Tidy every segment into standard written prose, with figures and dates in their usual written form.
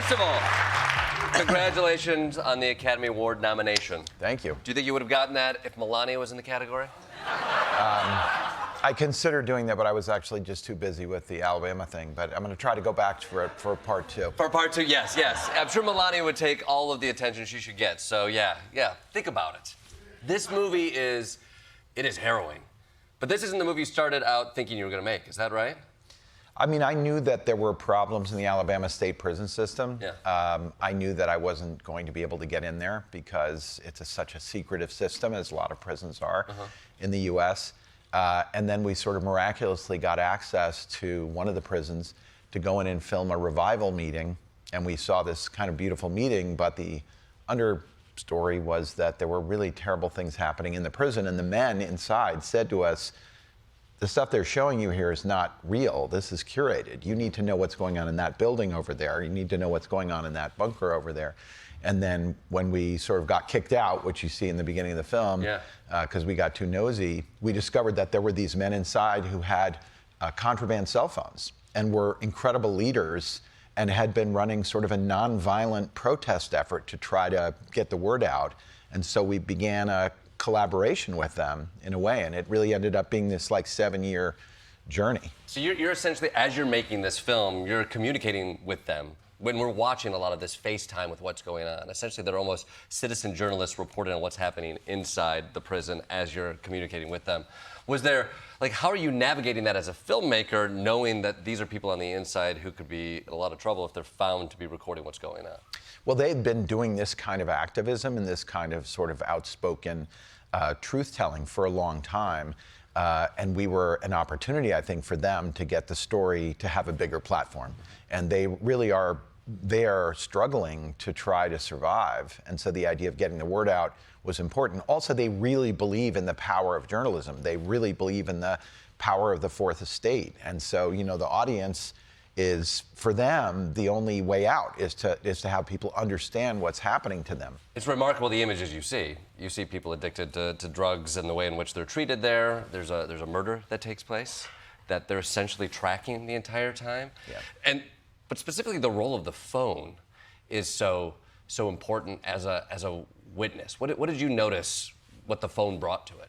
First of all, congratulations on the Academy Award nomination. Thank you. Do you think you would have gotten that if Melania was in the category? I considered doing that, but I was actually just too busy with the Alabama thing. But I'm going to try to go back for part two. For part two, yes. I'm sure Melania would take all of the attention she should get. So yeah, think about it. This movie is harrowing. But this isn't the movie you started out thinking you were going to make, is that right? I mean, I knew that there were problems in the Alabama state prison system. Yeah. I knew that I wasn't going to be able to get in there because it's such a secretive system, as a lot of prisons are in the U.S. And then we sort of miraculously got access to one of the prisons to go in and film a revival meeting. And we saw this kind of beautiful meeting, but the understory was that there were really terrible things happening in the prison. And the men inside said to us, the stuff they're showing you here is not real. This is curated. You need to know what's going on in that building over there. You need to know what's going on in that bunker over there. And then when we sort of got kicked out, which you see in the beginning of the film, because we got too nosy, we discovered that there were these men inside who had contraband cell phones and were incredible leaders and had been running sort of a nonviolent protest effort to try to get the word out. And so we began a collaboration with them in a way, and it really ended up being this like 7-year journey. So you're essentially, as you're making this film, you're communicating with them. When we're watching a lot of this FaceTime with what's going on, essentially they're almost citizen journalists reporting on what's happening inside the prison as you're communicating with them. Was there, how are you navigating that as a filmmaker, knowing that these are people on the inside who could be in a lot of trouble if they're found to be recording what's going on? Well, they'd been doing this kind of activism and this kind of sort of outspoken truth-telling for a long time. And we were an opportunity, I think, for them to get the story to have a bigger platform. And they really are, struggling to try to survive. And so the idea of getting the word out was important. Also, they really believe in the power of journalism. They really believe in the power of the Fourth Estate. And so, the audience is, for them, the only way out is to have people understand what's happening to them. It's remarkable the images you see. You see people addicted to drugs and the way in which they're treated there. There's a murder that takes place that they're essentially tracking the entire time. Yeah. But specifically the role of the phone is so important as a witness. What did you notice what the phone brought to it?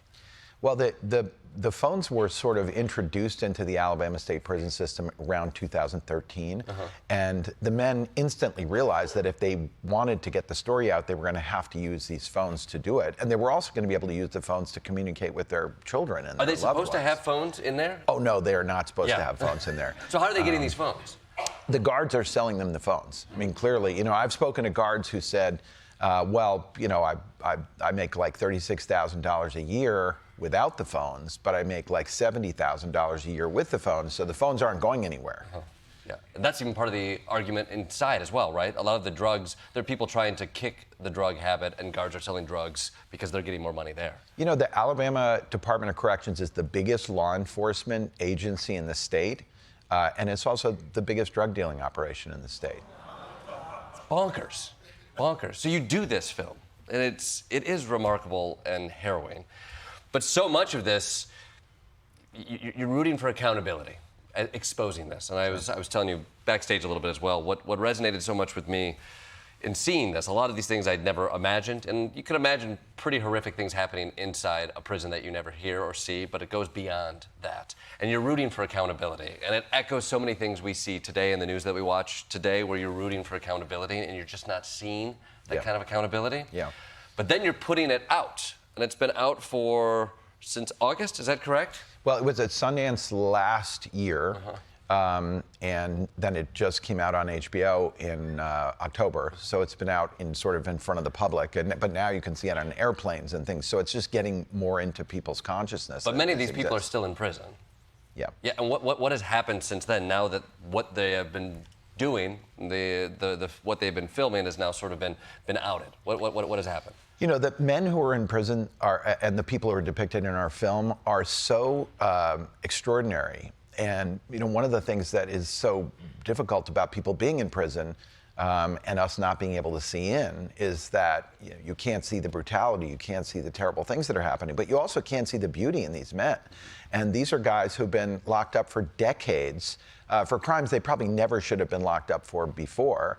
Well, the phones were sort of introduced into the Alabama state prison system around 2013, and the men instantly realized that if they wanted to get the story out, they were going to have to use these phones to do it, and they were also going to be able to use the phones to communicate with their children and their loved ones. Are they supposed to have phones in there? Oh, no, they are not supposed to have phones in there. So how are they getting these phones? The guards are selling them the phones. I mean, clearly, I've spoken to guards who said, I make like $36,000 a year without the phones, but I make like $70,000 a year with the phones, so the phones aren't going anywhere. Yeah, and that's even part of the argument inside as well, right? A lot of the drugs, there are people trying to kick the drug habit, and guards are selling drugs because they're getting more money there. The Alabama Department of Corrections is the biggest law enforcement agency in the state, and it's also the biggest drug dealing operation in the state. Bonkers. So you do this film, and it is remarkable and harrowing. But so much of this, you're rooting for accountability, exposing this. And I was telling you backstage a little bit as well, what resonated so much with me in seeing this, a lot of these things I'd never imagined. And you could imagine pretty horrific things happening inside a prison that you never hear or see, but it goes beyond that. And you're rooting for accountability. And it echoes so many things we see today in the news that we watch today, where you're rooting for accountability and you're just not seeing that kind of accountability. Yeah. But then you're putting it out. And it's been out since August, is that correct? Well, it was at Sundance last year, and then it just came out on HBO in October. So it's been out in front of the public, but now you can see it on airplanes and things. So it's just getting more into people's consciousness. But many of these people are still in prison. Yeah. Yeah, and what has happened since then? Now that what they have been doing, what they've been filming has now sort of been outed. What has happened? The men who are in prison and the people who are depicted in our film are so extraordinary. And, one of the things that is so difficult about people being in prison and us not being able to see in is that you can't see the brutality, you can't see the terrible things that are happening, but you also can't see the beauty in these men. And these are guys who've been locked up for decades for crimes they probably never should have been locked up for before.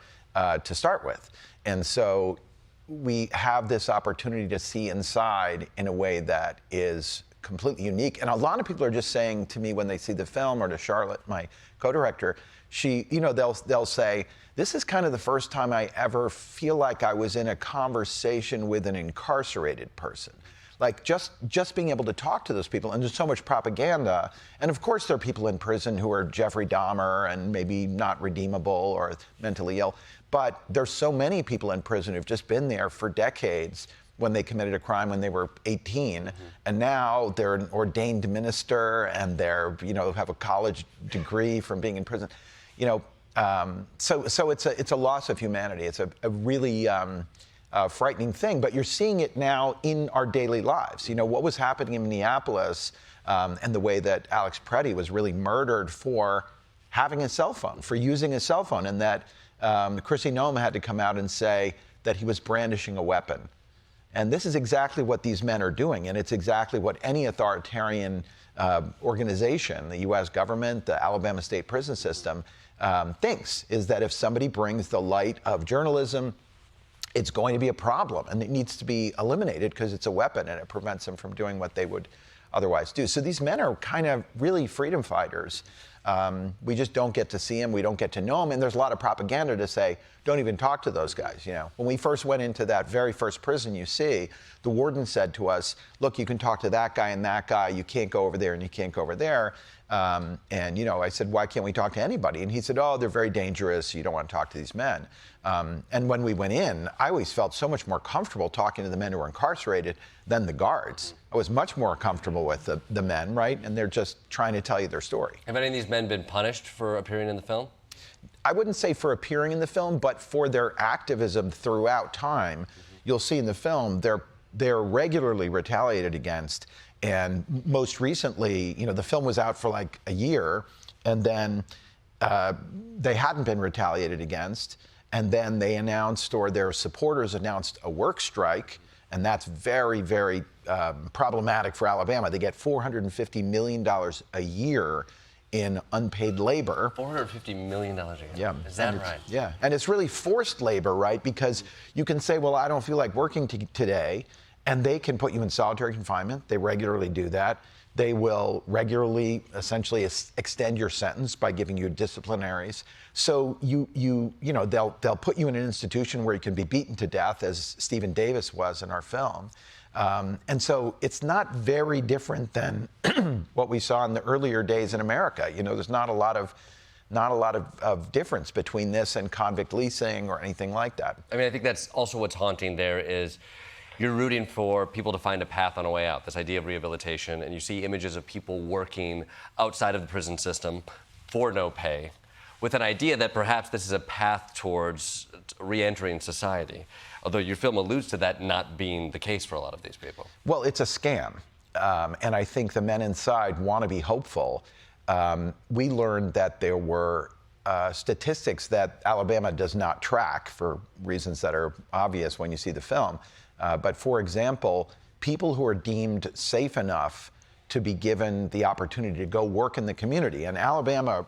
to start with. And so we have this opportunity to see inside in a way that is completely unique. And a lot of people are just saying to me when they see the film, or to Charlotte, my co-director, they'll say, this is kind of the first time I ever feel like I was in a conversation with an incarcerated person. Like just being able to talk to those people, and there's so much propaganda. And of course there are people in prison who are Jeffrey Dahmer and maybe not redeemable or mentally ill, but there's so many people in prison who've just been there for decades when they committed a crime when they were 18, and now they're an ordained minister and they're, have a college degree from being in prison. So it's a loss of humanity. It's a really frightening thing, but you're seeing it now in our daily lives. What was happening in Minneapolis, and the way that Alex Pretti was really murdered for having a cell phone, for using a cell phone, and that Chrissy Noem had to come out and say that he was brandishing a weapon. And this is exactly what these men are doing, and it's exactly what any authoritarian organization, the U.S. government, the Alabama state prison system, thinks, is that if somebody brings the light of journalism, it's going to be a problem, and it needs to be eliminated because it's a weapon and it prevents them from doing what they would otherwise do. So these men are kind of really freedom fighters. We just don't get to see them, we don't get to know them, and there's a lot of propaganda to say, don't even talk to those guys. When we first went into that very first prison you see, the warden said to us, look, you can talk to that guy and that guy, you can't go over there and you can't go over there. I said, why can't we talk to anybody? And he said, oh, they're very dangerous, you don't want to talk to these men. And when we went in, I always felt so much more comfortable talking to the men who were incarcerated than the guards. I was much more comfortable with the men, right? And they're just trying to tell you their story. Have any of these men been punished for appearing in the film? I wouldn't say for appearing in the film, but for their activism throughout time. You'll see in the film, they're regularly retaliated against. And most recently, the film was out for like a year, and then they hadn't been retaliated against. And then they announced, or their supporters announced, a work strike. And that's very, very problematic for Alabama. They get $450 million a year in unpaid labor. $450 million a year? Yeah. Is that right? Yeah. And it's really forced labor, right? Because you can say, well, I don't feel like working today. And they can put you in solitary confinement. They regularly do that. They will regularly, essentially, extend your sentence by giving you disciplinaries. So they'll put you in an institution where you can be beaten to death, as Stephen Davis was in our film. And so it's not very different than what we saw in the earlier days in America. There's not a lot of difference between this and convict leasing or anything like that. I mean, I think that's also what's haunting there is you're rooting for people to find a path on a way out, this idea of rehabilitation, and you see images of people working outside of the prison system for no pay, with an idea that perhaps this is a path towards re-entering society, although your film alludes to that not being the case for a lot of these people. Well, it's a scam, and I think the men inside want to be hopeful. We learned that there were statistics that Alabama does not track for reasons that are obvious when you see the film. But for example, people who are deemed safe enough to be given the opportunity to go work in the community, and Alabama,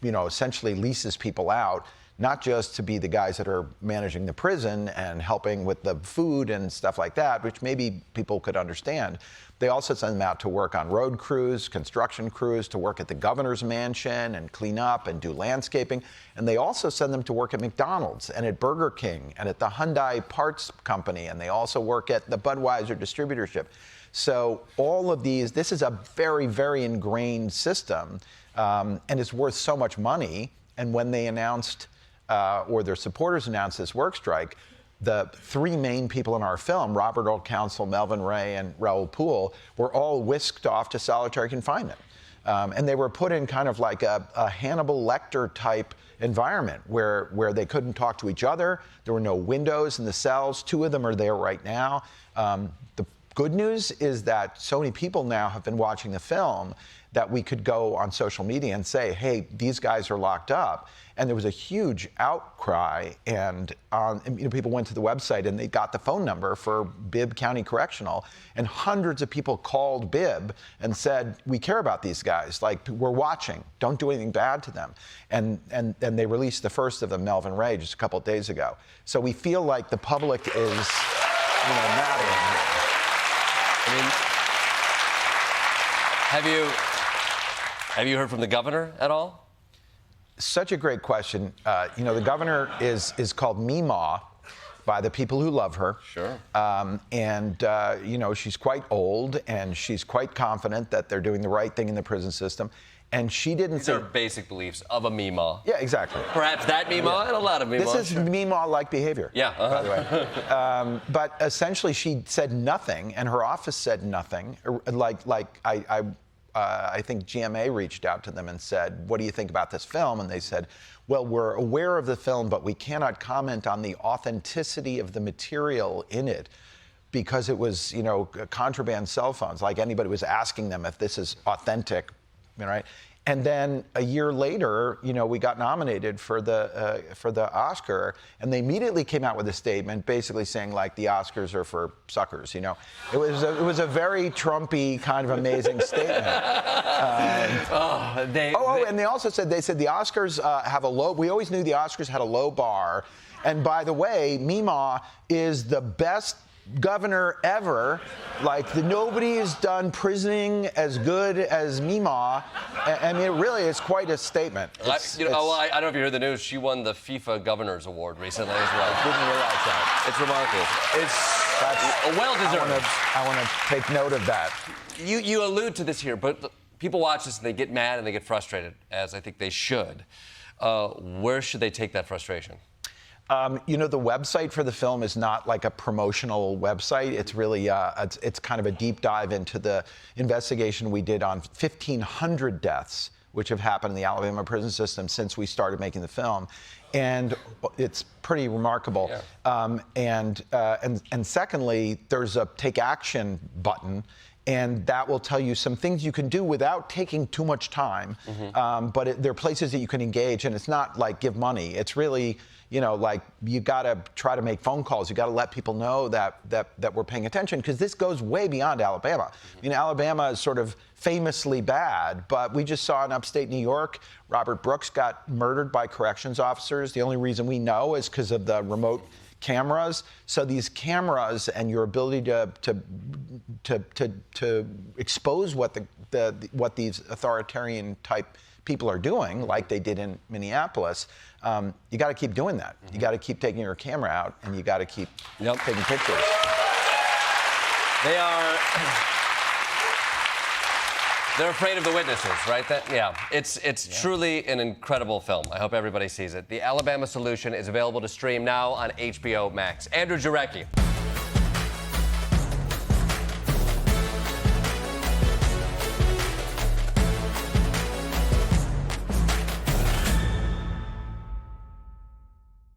essentially leases people out, not just to be the guys that are managing the prison and helping with the food and stuff like that, which maybe people could understand. They also send them out to work on road crews, construction crews, to work at the governor's mansion and clean up and do landscaping. And they also send them to work at McDonald's and at Burger King and at the Hyundai Parts Company. And they also work at the Budweiser distributorship. So all of these, this is a very, very ingrained system, and it's worth so much money. And when they announced, or their supporters announced this work strike, the three main people in our film, Robert Old Counsel, Melvin Ray, and Raoul Poole, were all whisked off to solitary confinement. And they were put in kind of like a Hannibal Lecter type environment where they couldn't talk to each other. There were no windows in the cells. 2 of them are there right now. The good news is that so many people now have been watching the film that we could go on social media and say, hey, these guys are locked up. And there was a huge outcry, and people went to the website and they got the phone number for Bibb County Correctional, and hundreds of people called Bibb and said, we care about these guys, like, we're watching, don't do anything bad to them. And they released the first of them, Melvin Ray, just a couple of days ago. So we feel like the public is, mattering here. I mean, have you heard from the governor at all? Such a great question. The governor is called Meemaw by the people who love her. Sure. She's quite old, and she's quite confident that they're doing the right thing in the prison system. And she didn't say... These are basic beliefs of a Meemaw. Yeah, exactly. Perhaps that Meemaw and a lot of Meemaws. This is Meemaw-like behavior, by the way. But essentially, she said nothing, and her office said nothing. I think GMA reached out to them and said, what do you think about this film? And they said, well, we're aware of the film, but we cannot comment on the authenticity of the material in it because it was, contraband cell phones. Like, anybody was asking them if this is authentic, right? And then a year later, we got nominated for the Oscar, and they immediately came out with a statement basically saying, like, the Oscars are for suckers. It was a very Trumpy kind of amazing statement. And they also said the Oscars have a low. We always knew the Oscars had a low bar, and by the way, Meemaw is the best governor ever. Like, nobody has done prisoning as good as Meemaw. I mean, it really is quite a statement. I don't know if you heard the news. She won the FIFA Governor's Award recently as well. I didn't realize that. It's remarkable. It's well-deserved. I want to take note of that. You allude to this here, but people watch this and they get mad and they get frustrated, as I think they should. Where should they take that frustration? The website for the film is not like a promotional website. It's really, it's kind of a deep dive into the investigation we did on 1,500 deaths, which have happened in the Alabama prison system since we started making the film. And it's pretty remarkable. Yeah. And secondly, there's a take action button, and that will tell you some things you can do without taking too much time. Mm-hmm. But there are places that you can engage, and it's not like give money. It's really, like, you got to try to make phone calls. You got to let people know that we're paying attention, because this goes way beyond Alabama. Mm-hmm. I mean, Alabama is sort of famously bad, but we just saw in upstate New York, Robert Brooks got murdered by corrections officers. The only reason we know is because of the remote cameras. So these cameras and your ability to expose what these authoritarian type people are doing, like they did in Minneapolis, you got to keep doing that. Mm-hmm. You got to keep taking your camera out, and you got to keep taking pictures. They're afraid of the witnesses, right? It's truly an incredible film. I hope everybody sees it. The Alabama Solution is available to stream now on HBO Max. Andrew Jarecki.